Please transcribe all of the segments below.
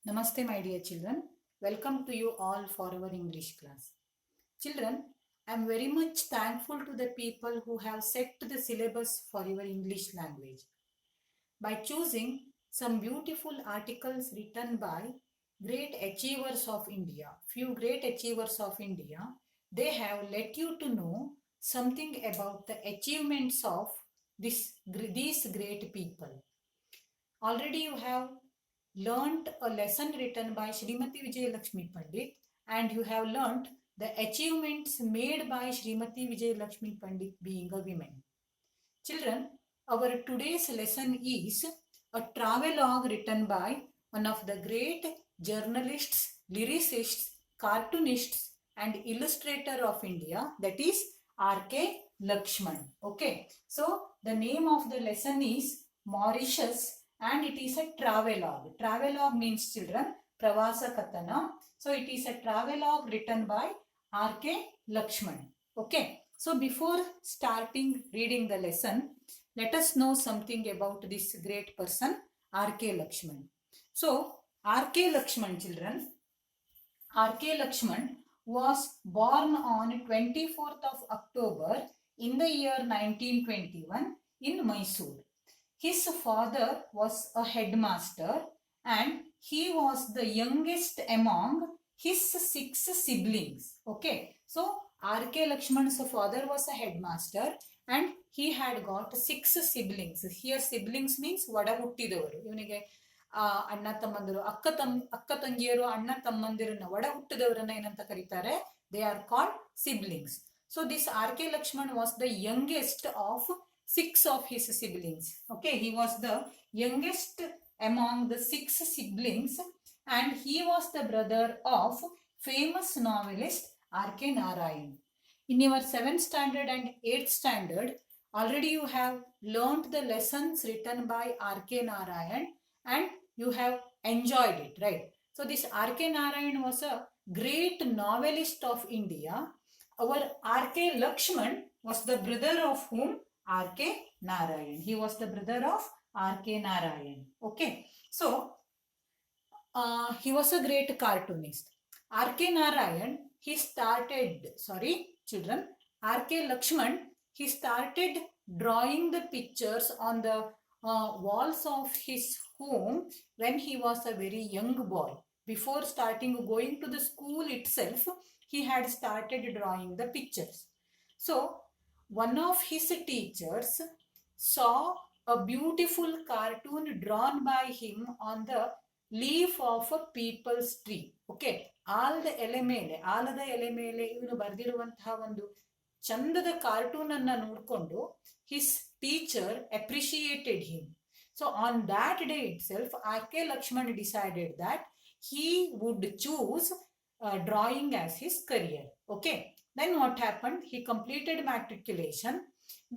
Namaste, my dear children. Welcome to you all for our English class. Children, I am very much thankful to the people who have set the syllabus for your English language. By choosing some beautiful articles written by great achievers of India, few great achievers of India, they have let you to know something about the achievements of these great people. Already you have learnt a lesson written by Srimati Vijay Lakshmi Pandit, and you have learnt the achievements made by Srimati Vijay Lakshmi Pandit being a woman. Children, our today's lesson is a travelogue written by one of the great journalists, lyricists, cartoonists and illustrator of India, that is R.K. Lakshman. Okay, so the name of the lesson is Mauritius and it is a travelogue. Travelogue means, children, Pravasa Katana. So it is a travelogue written by R.K. Lakshman. Okay, so before starting reading the lesson, let us know something about this great person, R.K. Lakshman. So, R.K. Lakshman, children, R.K. Lakshman was born on 24th of October in the year 1921 in Mysore. His father was a headmaster and he was the youngest among his 6 siblings. Okay, so R.K. Lakshman's father was a headmaster and he had got 6 siblings. Here siblings means vada huಟ್ಟಿದವರು. ಇವನಿಗೆ ಅಣ್ಣ ತಮ್ಮಂದಿರು ಅಕ್ಕ ತಂಗಿಯರು ಅಣ್ಣ ತಮ್ಮಂದಿರನ್ನ ಒಡ ಹುಟ್ಟಿದವರನ್ನ ಏನಂತ ಕರೀತಾರೆ? They are called siblings. So this R.K. Lakshman was the youngest of 6 of his siblings. Okay, he was the youngest among the 6 siblings and he was the brother of famous novelist R.K. Narayan. In your 7th standard and 8th standard, already you have learnt the lessons written by R.K. Narayan and you have enjoyed it, right? So this R.K. Narayan was a great novelist of India. Our R.K. Lakshman was the brother of whom? R.K. Narayan. He was the brother of R.K. Narayan. Okay, so he was a great cartoonist. R.K. Narayan, he started, children, R.K. Lakshman, he started drawing the pictures on the walls of his home when he was a very young boy. Before starting going to the school itself, he had started drawing the pictures. So, one of his teachers saw a beautiful cartoon drawn by him on the leaf of a people's tree. Okay, ಆಲದ ಎಲೆ ಮೇಲೆ ಇವನು ಬರೆದಿರುವಂತಹ ಒಂದು ಚಂದದ cartoon ಅನ್ನ ನೋಡಿಕೊಂಡು his teacher appreciated him. So on that day itself, R.K. Lakshman decided that he would choose drawing as his career. Okay, then what happened? He completed matriculation.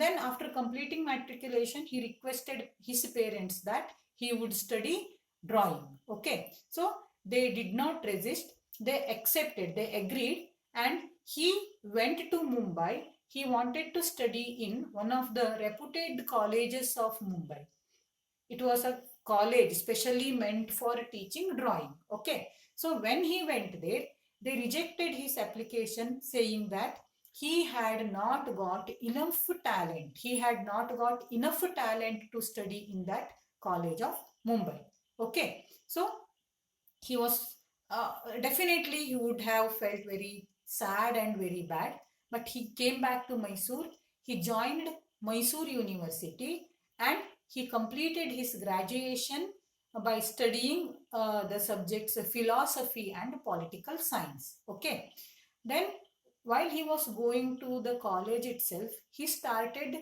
Then after completing matriculation, he requested his parents that he would study drawing. Okay, so they did not resist. They accepted, they agreed, and he went to Mumbai. He wanted to study in one of the reputed colleges of Mumbai. It was a college specially meant for teaching drawing. Okay, so when he went there, they rejected his application saying that he had not got enough talent. He had not got enough talent to study in that college of Mumbai. Okay, so he was definitely he would have felt very sad and very bad, but he came back to Mysore. He joined Mysore University and he completed his graduation by studying the subjects philosophy and political science. Okay, then while he was going to the college itself, he started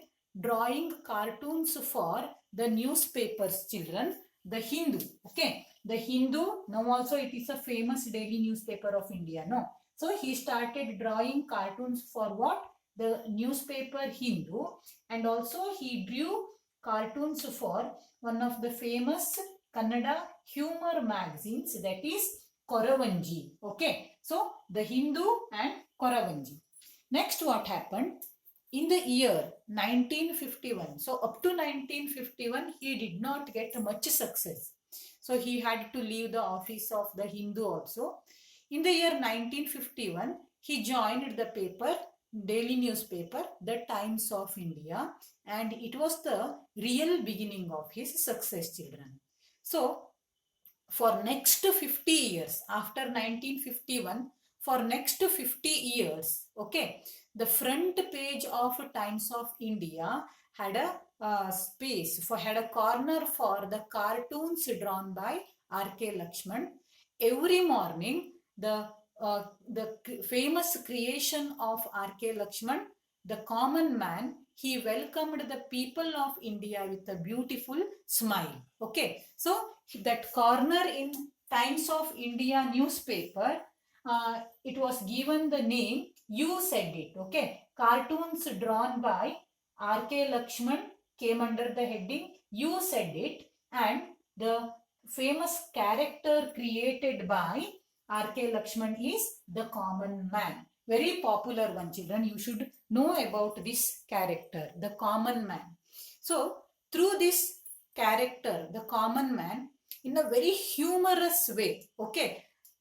drawing cartoons for the newspapers, children, the Hindu. Okay, the Hindu, now also it is a famous daily newspaper of India, no? So he started drawing cartoons for what? The newspaper Hindu, and also he drew cartoons for one of the famous Kannada humor magazines, that is Koravanji. Okay, so the Hindu and Koravanji. Next, what happened? In the year 1951, so up to 1951, he did not get much success. So he had to leave the office of the Hindu also. In the year 1951, he joined the paper, daily newspaper, The Times of India, and it was the real beginning of his success, children. So for next 50 years, after 1951, for next 50 years, okay, the front page of Times of India had a had a corner for the cartoons drawn by R.K. Lakshman. Every morning, the famous creation of R.K. Lakshman, the common man, he welcomed the people of India with a beautiful smile. Okay, so that corner in Times of India newspaper, it was given the name You Said It. Okay, cartoons drawn by R.K. Lakshman came under the heading You Said It, and the famous character created by R.K. Lakshman is the common man. Very popular one, children. You should know about this character, the common man. So, through this character, the common man, in a very humorous way, okay,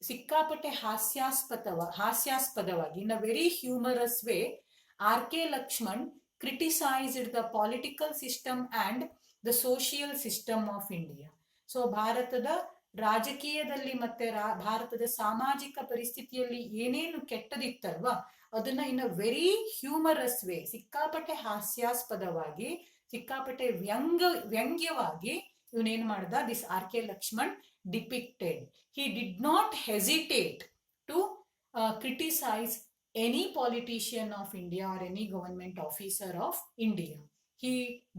ಸಿಕ್ಕಾಪಟ್ಟೆ ಹಾಸ್ಯಾಸ್ಪದವಾಗಿ, in a very humorous way, R.K. Lakshman criticized the political system and the social system of India. So ಭಾರತದ ರಾಜಕೀಯದಲ್ಲಿ ಮತ್ತೆ ಭಾರತದ ಸಾಮಾಜಿಕ ಪರಿಸ್ಥಿತಿಯಲ್ಲಿ ಏನೇನು ಕೆಟ್ಟದಿತ್ತಲ್ವಾ ಅದನ್ನ ಇನ್ a very humorous way, ಸಿಕ್ಕಾಪಟ್ಟೆ ಹಾಸ್ಯಾಸ್ಪದವಾಗಿ, ಸಿಕ್ಕಾಪಟ್ಟೆ ವ್ಯಂಗ್ಯವಾಗಿ ಇವನೇನ್ ಮಾಡ್ದ, this R.K. Lakshman depicted. He did not hesitate to criticize any politician of India or any government officer of India. He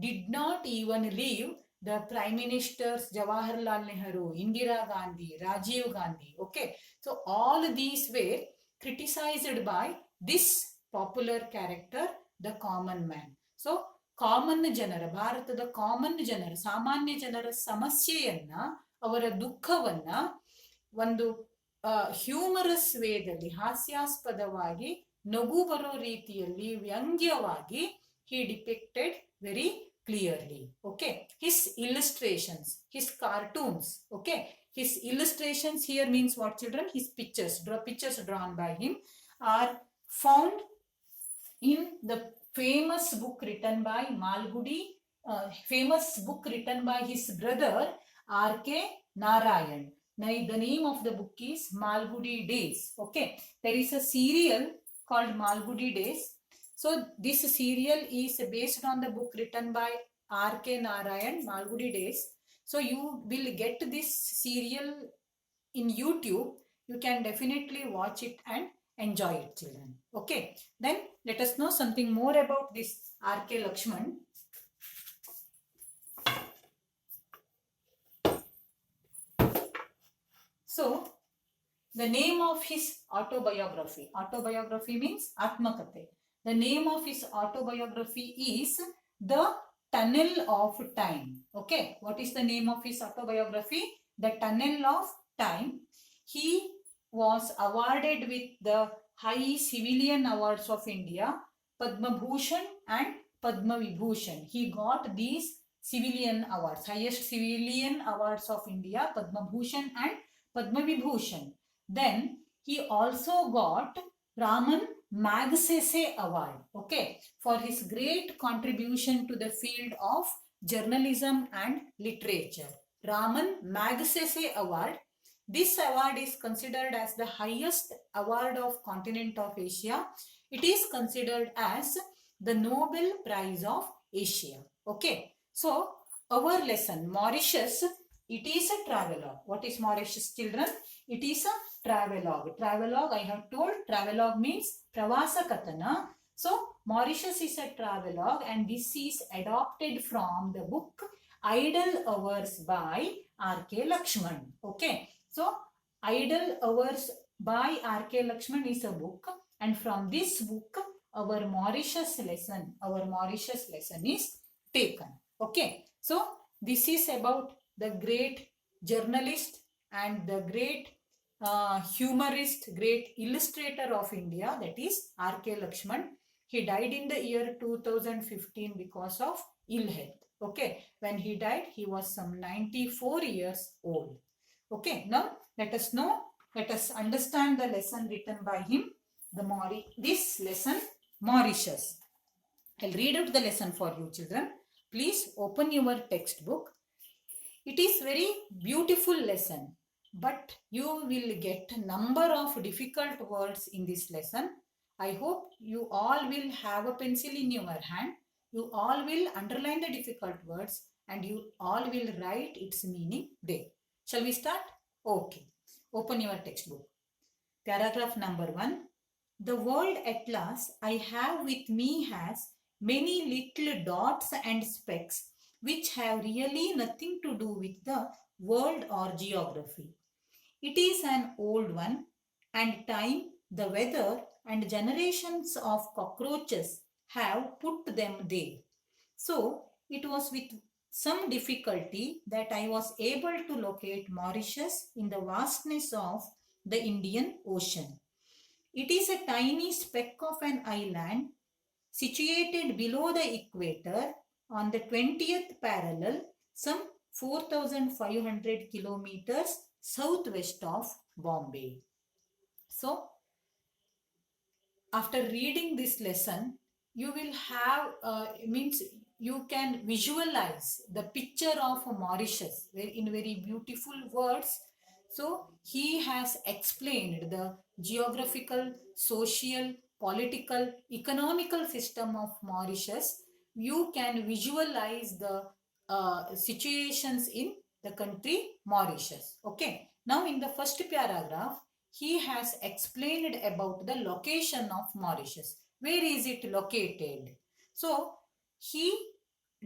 did not even leave the prime ministers Jawaharlal Nehru, Indira Gandhi, Rajiv Gandhi. Okay, so all these were criticized by this popular character, the common man. So common ಜನರ, ಭಾರತದ common ಜನರ, ಸಾಮಾನ್ಯ ಜನರ ಸಮಸ್ಯೆಯನ್ನ, ಅವರ ದುಃಖವನ್ನ ಒಂದು humorous ವೇದಲ್ಲಿ, ಹಾಸ್ಯಾಸ್ಪದವಾಗಿ, ನಗು ಬರೋ ರೀತಿಯಲ್ಲಿ, ವ್ಯಂಗ್ಯವಾಗಿ he depicted very clearly. Okay, his illustrations, his cartoons, okay, his illustrations here means what, children? His pictures drawn by him are found in the famous book written by Malgudi, famous book written by his brother R.K. Narayan. The name of the book is Malgudi Days. Okay, there is a serial called Malgudi Days. So this serial is based on the book written by R.K. Narayan, Malgudi Days. So you will get this serial in YouTube. You can definitely watch it and enjoy it, children. Okay, then let us know something more about this R.K. Lakshman. So the name of his autobiography means Atmakate. The name of his autobiography is The Tunnel of Time. Okay, what is the name of his autobiography? The Tunnel of Time. He was awarded with the high civilian awards of India, Padma Bhushan and Padma Vibhushan. He got these civilian awards, highest civilian awards of India, Padma Bhushan and Padma Vibhushan. Then he also got Raman Magsaysay Award, okay, for his great contribution to the field of journalism and literature. Raman Magsaysay Award. This award is considered as the highest award of continent of Asia. It is considered as the Nobel Prize of Asia. Okay, so our lesson, Mauritius, it is a travelogue. What is Mauritius, children? It is a travelogue. Travelogue, I have told, travelogue means Pravasa Katana. So Mauritius is a travelogue, and this is adopted from the book Idle Hours by R.K. Lakshman. Okay, so Idle Hours by R.K. Lakshman is a book, and from this book our Mauritius lesson is taken. Okay, so this is about the great journalist and the great humorist, great illustrator of India, that is R.K. Lakshman. He died in the year 2015 because of ill health. Okay, when he died, he was some 94 years old. Okay, now let us understand the lesson written by him. This lesson, Mauritius. I'll read out the lesson for you, children. Please open your textbook. It is very beautiful lesson, but you will get number of difficult words in this lesson. I hope you all will have a pencil in your hand. You all will underline the difficult words and you all will write its meaning there. Shall we start? Okay. Open your textbook. Paragraph number 1. The world atlas I have with me has many little dots and specks which have really nothing to do with the world or geography. It is an old one, and time, the weather, and generations of cockroaches have put them there. So, it was with some difficulty that I was able to locate Mauritius in the vastness of the Indian Ocean. It is a tiny speck of an island situated below the equator on the 20th parallel, some 4,500 kilometers southwest of Bombay. So, after reading this lesson, you will have, means you can visualize the picture of Mauritius in very beautiful words. So he has explained the geographical, social, political, economical system of Mauritius. You can visualize the situations in the country Mauritius. Okay. Now in the first paragraph, he has explained about the location of Mauritius. Where is it located? So he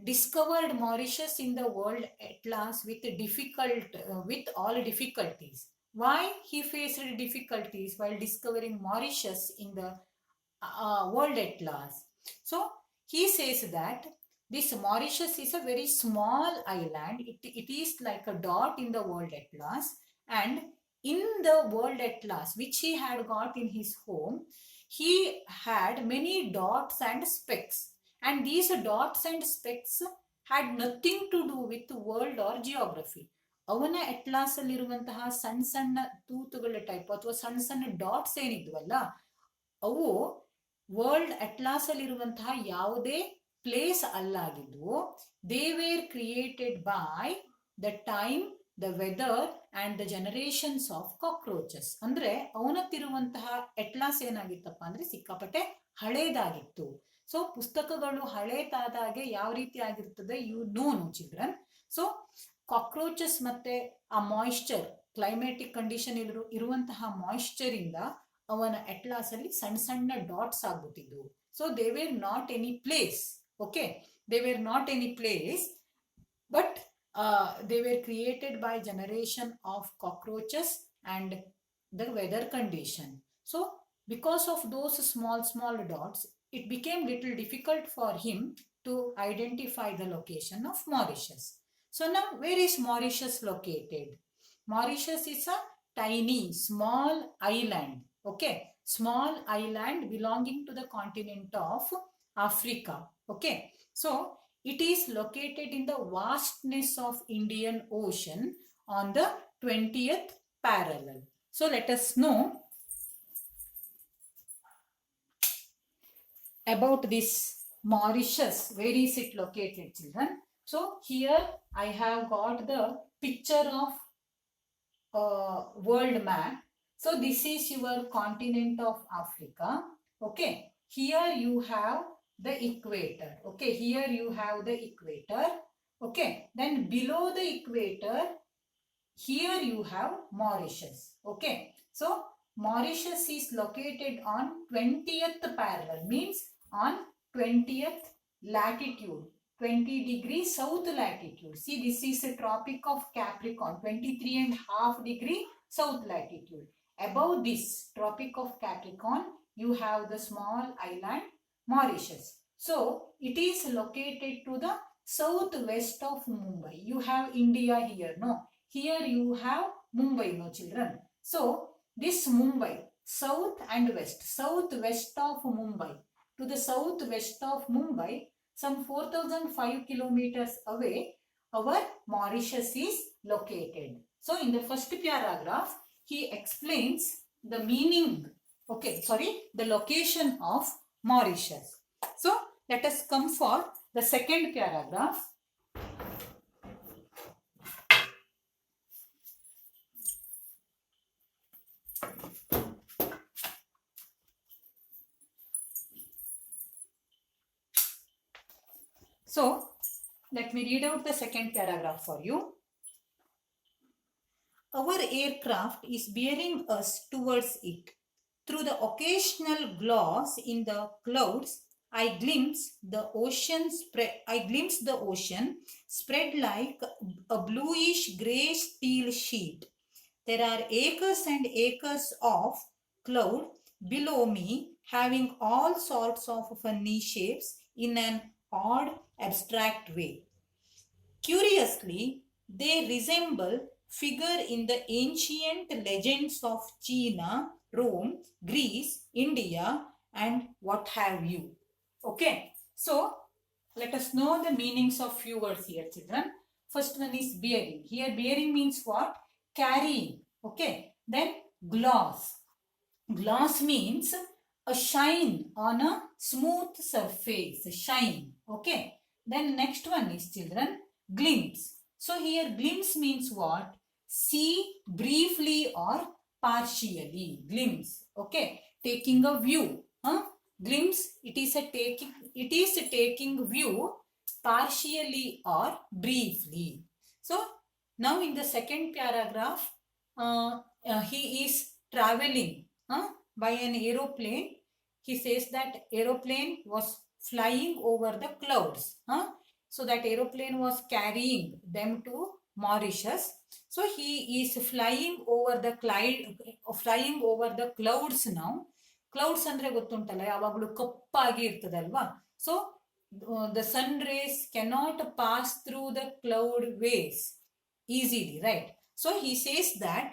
discovered Mauritius in the world atlas with all difficulties. Why he faced difficulties while discovering Mauritius in the world atlas? So he says that this Mauritius is a very small island. It is like a dot in the world atlas, and in the world atlas which he had got in his home, he had many dots and specks, and these dots and specks had nothing to do with world or geography. ಅವನ atlas ಅಲ್ಲಿರುವಂತಹ ಸಣ್ಣ ಸಣ್ಣ ತೂತುಗಳ type ಅಥವಾ ಸಣ್ಣ ಸಣ್ಣ dots ಏನಿದ್ವಲ್ಲ, ಅವು world atlas ಅಲ್ಲಿರುವಂತಹ ಯಾವುದೇ ಪ್ಲೇಸ್ ಅಲ್ಲಾಗಿದ್ವು. They were created by the time, the weather and the generations of cockroaches. ಅಂದ್ರೆ ಅವನತ್ತಿರುವಂತಹ ಅಟ್ಲಾಸ್ ಏನಾಗಿತ್ತಪ್ಪ ಅಂದ್ರೆ ಸಿಕ್ಕಾಪಟ್ಟೆ ಹಳೇದಾಗಿತ್ತು. ಸೊ ಪುಸ್ತಕಗಳು ಹಳೇದಾದಾಗೆ ಯಾವ ರೀತಿ ಆಗಿರ್ತದೆ, you know children. So cockroaches ಮತ್ತೆ ಆ ಮಾಯಿಶ್ಚರ್, ಕ್ಲೈಮ್ಯಾಟಿಕ್ ಕಂಡೀಷನ್ ಇರುವಂತಹ ಮಾಯಿಶ್ಚರ್ ಇಂದ ಅವನ ಅಟ್ಲಾಸ್ ಅಲ್ಲಿ ಸಣ್ಣ ಸಣ್ಣ ಡಾಟ್ಸ್ ಆಗ್ಬಿಟ್ಟಿದ್ವು. So they were not any place. Okay, they were not any place, but they were created by generation of cockroaches and the weather condition. So because of those small dots, it became little difficult for him to identify the location of Mauritius. So now where is Mauritius located? Mauritius is a tiny small island. Okay, small island belonging to the continent of Africa. Okay, so it is located in the vastness of Indian Ocean on the 20th parallel. So let us know about this Mauritius. Where is it located, children? So here I have got the picture of world map. So this is your continent of Africa. Okay, here you have the equator. Okay, here you have the equator. Okay, then below the equator, here you have Mauritius. Okay, so Mauritius is located on 20th parallel, means on 20th latitude, 20 degrees south latitude. See, this is a tropic of Capricorn, 23.5 degree south latitude. Above this tropic of Capricorn, you have the small island Mauritius. So it is located to the southwest of Mumbai. You have India here, no? Here you have Mumbai, no children? So this Mumbai, south and west, southwest of Mumbai, to the southwest of Mumbai, some 4005 kilometers away, our Mauritius is located. So in the first paragraph, he explains the meaning, the location of Mauritius. So let us come for the second paragraph. So let me read out the second paragraph for you. Our aircraft is bearing us towards it. Through the occasional gloss in the clouds, I glimpse the ocean spread like a bluish grey steel sheet. There are acres and acres of cloud below me, having all sorts of funny shapes in an odd, abstract way. Curiously, they resemble figure in the ancient legends of China, Rome, Greece, India, and what have you. Okay, so let us know the meanings of few words here, children. First one is bearing. Here bearing means what? Carrying. Okay, then gloss. Gloss means a shine on a smooth surface, shine. Okay, then next one is, children, glimpse. So here glimpse means what? See briefly or partially. Glimpse. Okay, taking a view. Glimpse, it is taking view partially or briefly. So now in the second paragraph, he is traveling by an aeroplane. He says that aeroplane was flying over the clouds. So that aeroplane was carrying them to Mauritius. So he is flying over the clouds now. Clouds ಅಂದ್ರೆ ಗೊತ್ತುಂಟಲ್ಲ, ಯಾವಾಗಲೂ ಕಪ್ಪಾಗಿ ಇರ್ತದಲ್ವಾ. So the sun rays cannot pass through the cloud waves easily, right? So he says that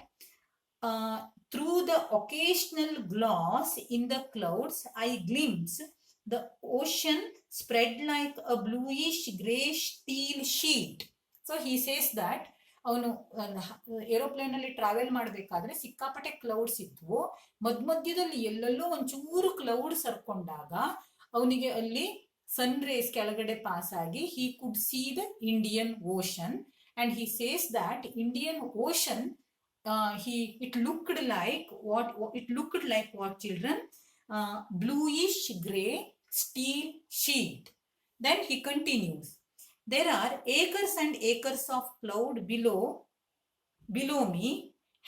through the occasional gloss in the clouds, I glimpse the ocean spread like a bluish grey steel sheet. So he says that ಅವನು aeroplane ಅಲ್ಲಿ travel ಮಾಡಬೇಕಾದ್ರೆ ಸಿಕ್ಕಾಪಟ್ಟೆ clouds ಇದ್ವು. ಮಧ್ಯದಲ್ಲಿ ಎಲ್ಲೆಲ್ಲೋ ಒಂಚೂರು cloud ಸರ್ಕೊಂಡಾಗ ಅವನಿಗೆ ಅಲ್ಲಿ ಸನ್ ರೇಸ್ ಕೆಳಗಡೆ ಪಾಸ್ ಆಗಿ he could see the Indian Ocean, and he says that Indian Ocean it looked like what, children? Bluish grey steel sheet. Then he continues, there are acres and acres of cloud below me,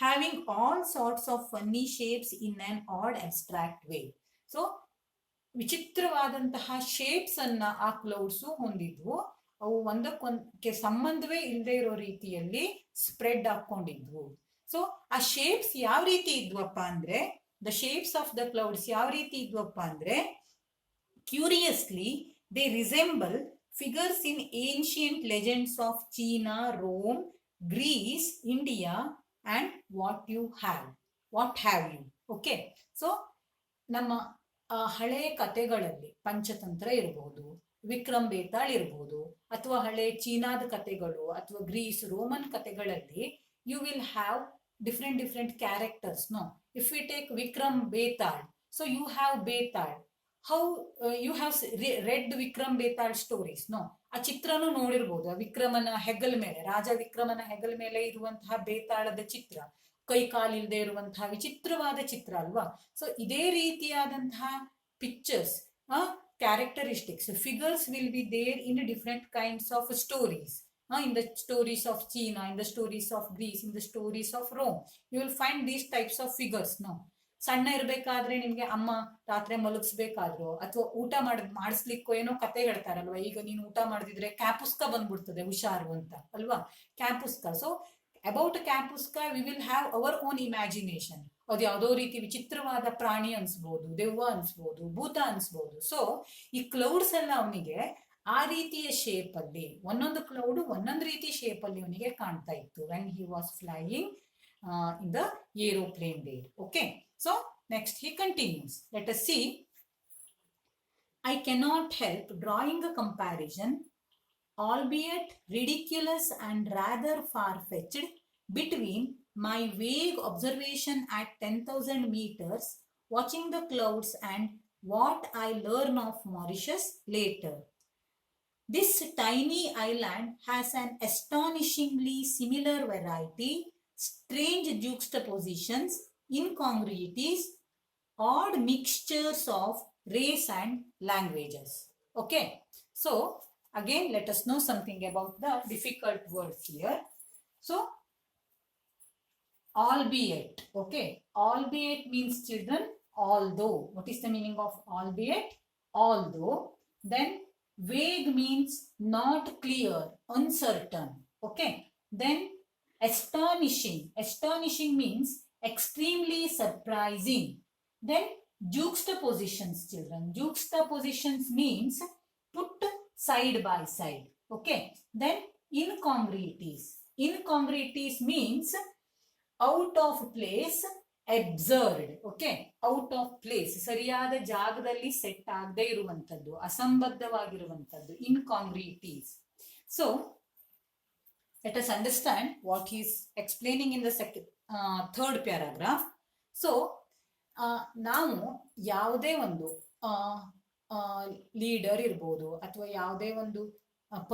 having all sorts of funny shapes in an odd, abstract way. So ವಿಚಿತ್ರವಾದಂತಹ shapes ಅನ್ನ ಆ clouds ಹೊಂದಿದ್ವು. ಅವು ಒಂದಕ್ಕೆ ಸಂಬಂಧವೇ ಇಲ್ಲದೆ ಇರೋ ರೀತಿಯಲ್ಲಿ spread ಹಾಕೊಂಡಿದ್ವು. ಸೊ ಆ ಶೇಪ್ಸ್ ಯಾವ ರೀತಿ ಇದ್ವಪ್ಪ ಅಂದ್ರೆ, the shapes of the clouds ಯಾವ ರೀತಿ ಇದ್ವಪ್ಪ ಅಂದ್ರೆ, curiously they resemble figures in ancient legends of China, Rome, Greece, India, and what have you. Okay, so ನಮ್ಮ ಹಳೆ ಕತೆಗಳಲ್ಲಿ ಪಂಚತಂತ್ರ ಇರಬಹುದು, ವಿಕ್ರಮ್ ಬೇತಾಳ್ ಇರಬಹುದು, ಅಥವಾ ಹಳೆ ಚೀನಾದ ಕತೆಗಳು ಅಥವಾ ಗ್ರೀಸ್ ರೋಮನ್ ಕತೆಗಳಲ್ಲಿ you will have different characters. No, if we take Vikram Betal, so you have Betal. How you have read Vikram Betal stories? No, ಆ ಚಿತ್ರನೂ ನೋಡಿರ್ಬೋದು. ವಿಕ್ರಮನ ಹೆಗಲ್ ಮೇಲೆ, ರಾಜ ವಿಕ್ರಮನ ಹೆಗಲ್ ಮೇಲೆ ಇರುವಂತಹ ಬೇತಾಳದ ಚಿತ್ರ, ಕೈ ಕಾಲಿಲ್ಲದೆ ಇರುವಂತಹ ವಿಚಿತ್ರವಾದ ಚಿತ್ರ ಅಲ್ವಾ. ಸೊ ಇದೇ ರೀತಿಯಾದಂತಹ pictures, characteristics, figures will be there in different kinds of stories. In the stories of China, in the stories of Greece, in the stories of Rome, you will find these types of figures. No, ಸಣ್ಣ ಇರ್ಬೇಕಾದ್ರೆ ನಿಮ್ಗೆ ಅಮ್ಮ ರಾತ್ರಿ ಮಲಗಿಸ್ಬೇಕಾದ್ರು ಅಥವಾ ಊಟ ಮಾಡಿಸ್ಲಿಕ್ಕೋ ಏನೋ ಕತೆ ಹೇಳ್ತಾರಲ್ವಾ. ಈಗ ನೀನು ಊಟ ಮಾಡಿದ್ರೆ ಕ್ಯಾಪುಸ್ಕ ಬಂದ್ಬಿಡ್ತದೆ, ಹುಷಾರು ಅಂತ ಅಲ್ವಾ, ಕ್ಯಾಪುಸ್ಕ. ಸೊ ಅಬೌಟ್ ಕ್ಯಾಪುಸ್ಕ we will have our own imagination. ಅದು ಯಾವುದೋ ರೀತಿ ವಿಚಿತ್ರವಾದ ಪ್ರಾಣಿ ಅನ್ಸ್ಬೋದು, ದೆವ್ವ ಅನ್ಸ್ಬೋದು, ಭೂತ ಅನ್ಸ್ಬೋದು. ಸೊ ಈ ಕ್ಲೌಡ್ಸ್ ಎಲ್ಲ ಅವನಿಗೆ ಆ ರೀತಿಯ ಶೇಪ್ ಅಲ್ಲಿ, ಒಂದೊಂದು ಕ್ಲೌಡ್ ಒಂದೊಂದು ರೀತಿ ಶೇಪ್ ಅಲ್ಲಿ ಅವನಿಗೆ ಕಾಣ್ತಾ ಇತ್ತು when he was flying in the aeroplane there. Okay, so next he continues. Let us see. I cannot help drawing a comparison, albeit ridiculous and rather far-fetched, between my vague observation at 10,000 meters, watching the clouds, and what I learn of Mauritius later. This tiny island has an astonishingly similar variety, strange juxtapositions, incongruities, odd mixtures of race and languages. Okay, so again let us know something about the difficult words here. So albeit, okay, albeit means children although. What is the meaning of albeit? Although. Then vague means not clear, uncertain. Okay, then astonishing, astonishing means extremely surprising. Then juxtapositions, children, juxtapositions means put side by side. Okay, then incongruities, incongruities means out of place, absurd. Okay, out of place, ಸರಿಯಾದ ಜಾಗದಲ್ಲಿ set ಆಗದೆ ಇರುವಂತದ್ದು, ಅಸಂಬದ್ಧವಾಗಿರುವಂತದ್ದು, incongruities. So let us understand what he is explaining in the third paragraph. So ನಾವು ಯಾವುದೇ ಒಂದು leader ಇರ್ಬೋದು, ಅಥವಾ ಯಾವುದೇ ಒಂದು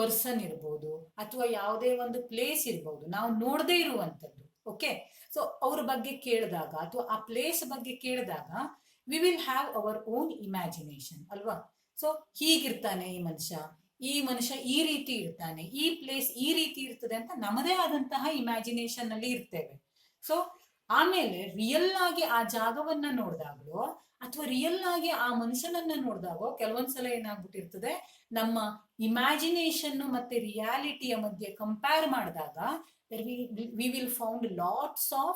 ಪರ್ಸನ್ ಇರ್ಬೋದು, ಅಥವಾ ಯಾವುದೇ ಒಂದು ಪ್ಲೇಸ್ ಇರ್ಬೋದು, ನಾವು ನೋಡದೇ ಇರುವಂತದ್ದು. ಓಕೆ, ಸೊ ಅವ್ರ ಬಗ್ಗೆ ಕೇಳಿದಾಗ ಅಥವಾ ಆ ಪ್ಲೇಸ್ ಬಗ್ಗೆ ಕೇಳಿದಾಗ V will have our own imagination ಅಲ್ವಾ. ಸೊ ಹೀಗಿರ್ತಾನೆ ಈ ಮನುಷ್ಯ ಈ ರೀತಿ ಇರ್ತಾನೆ, ಈ ಪ್ಲೇಸ್ ಈ ರೀತಿ ಇರ್ತದೆ ಅಂತ ನಮ್ಮದೇ ಆದಂತಹ ಇಮ್ಯಾಜಿನೇಷನ್ ಅಲ್ಲಿ ಇರ್ತೇವೆ. ಸೊ ಆಮೇಲೆ ರಿಯಲ್ ಆಗಿ ಆ ಜಾಗವನ್ನ ನೋಡಿದಾಗಲೋ ಅಥವಾ ರಿಯಲ್ ಆಗಿ ಆ ಮನುಷ್ಯನನ್ನ ನೋಡಿದಾಗೋ ಕೆಲವೊಂದ್ಸಲ ಏನಾಗ್ಬಿಟ್ಟಿರ್ತದೆ, ನಮ್ಮ ಇಮ್ಯಾಜಿನೇಷನ್ ಮತ್ತೆ ರಿಯಾಲಿಟಿಯ ಮಧ್ಯೆ ಕಂಪೇರ್ ಮಾಡಿದಾಗ we will found lots of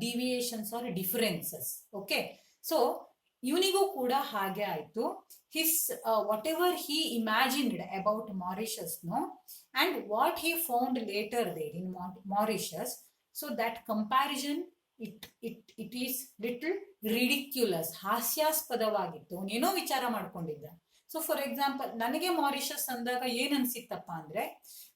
deviations or differences. Okay, so ಇವನಿಗೂ ಕೂಡ ಹಾಗೆ ಆಯ್ತು. His whatever he imagined about Mauritius, no, and what he found later there in Mauritius, so that comparison it is little ridiculous, ಹಾಸ್ಯಾಸ್ಪದವಾಗಿತ್ತು. ಅವನೇನೋ ವಿಚಾರ ಮಾಡ್ಕೊಂಡಿದ್ದ. So for example, ನನಗೆ Mauritius ಅಂದಾಗ ಏನ್ ಅನ್ಸಿತ್ತಪ್ಪ ಅಂದ್ರೆ,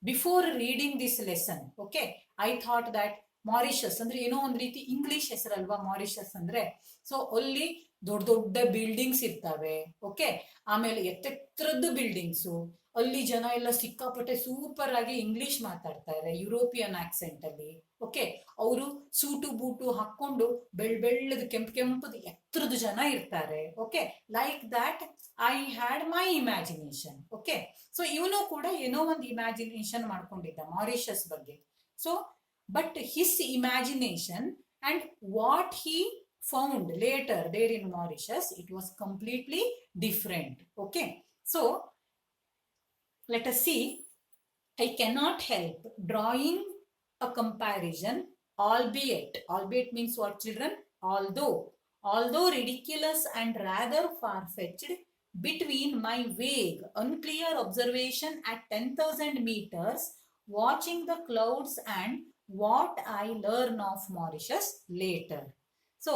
before reading this lesson, okay, I thought that Mauritius ಅಂದ್ರೆ ಏನೋ ಒಂದ್ ರೀತಿ ಇಂಗ್ಲಿಷ್ ಹೆಸರಲ್ವಾ ಮಾರಿಷಸ್ ಅಂದ್ರೆ. ಸೊ ಅಲ್ಲಿ ದೊಡ್ಡ ದೊಡ್ಡ ಬಿಲ್ಡಿಂಗ್ಸ್ ಇರ್ತವೆ. ಓಕೆ, ಆಮೇಲೆ ಎತ್ತೆತ್ತರದ್ದು ಬಿಲ್ಡಿಂಗ್ಸು, ಅಲ್ಲಿ ಜನ ಎಲ್ಲ ಸಿಕ್ಕಾಪಟ್ಟೆ ಸೂಪರ್ ಆಗಿ ಇಂಗ್ಲಿಷ್ ಮಾತಾಡ್ತಾರೆ ಯುರೋಪಿಯನ್ ಆಕ್ಸೆಂಟ್ ಅಲ್ಲಿ. ಓಕೆ, ಅವರು ಸೂಟು ಬೂಟು ಹಾಕೊಂಡು ಬೆಳ್ಳದ ಕೆಂಪದು ಎತ್ತರದ ಜನ ಇರ್ತಾರೆ. Okay, like that I had my imagination. Okay, so ಇವನು ಕೂಡ ಏನೋ ಒಂದು ಇಮ್ಯಾಜಿನೇಷನ್ ಮಾಡ್ಕೊಂಡಿದ್ದ ಮಾರಿಷಸ್ ಬಗ್ಗೆ. So but his imagination and what he found later there in Mauritius, it was completely different. Okay, so let us see. I cannot help drawing a comparison, albeit means what, children? Although ridiculous and rather far-fetched, between my vague, unclear observation at 10,000 meters, watching the clouds, and what I learn of Mauritius later. So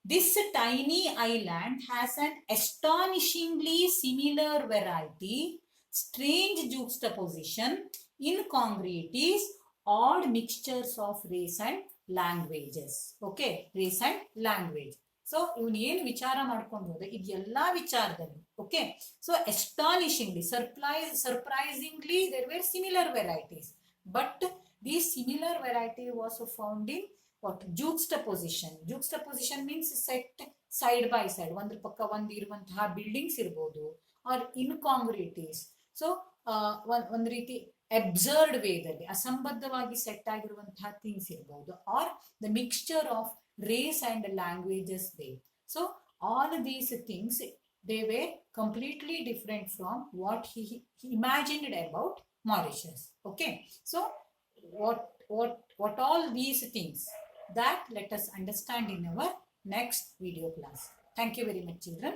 this tiny island has an astonishingly similar variety, strange juxtaposition, incongruities, odd mixtures of race and languages. Okay, race and language. So ಇವನು ಏನು ವಿಚಾರ ಮಾಡ್ಕೊಂಡು ಹೋದ ಇದೆಲ್ಲಾ ವಿಚಾರದಲ್ಲಿ. Okay, so astonishingly, surprisingly there were similar varieties, but these similar variety was found in what? Juxtaposition means set side by side, ಒಂದ್ರ ಪಕ್ಕ ಒಂದು ಇರುವಂತಹ ಬಿಲ್ಡಿಂಗ್ಸ್ ಇರಬಹುದು, ಆರ್ ಇನ್ಕಾಂಗ್ರಿಟೀಸ್. ಸೊ ಒಂದ್ ರೀತಿ ಅಬ್ಸರ್ಡ್ ವೇದಲ್ಲಿ ಅಸಂಬದ್ಧವಾಗಿ ಸೆಟ್ ಆಗಿರುವಂತಹ ಥಿಂಗ್ಸ್ ಇರಬಹುದು, are the mixture of race and languages there. So all these things, they were completely different from what he imagined about Mauritius. Okay, so what all these things, that let us understand in our next video class. Thank you very much, children.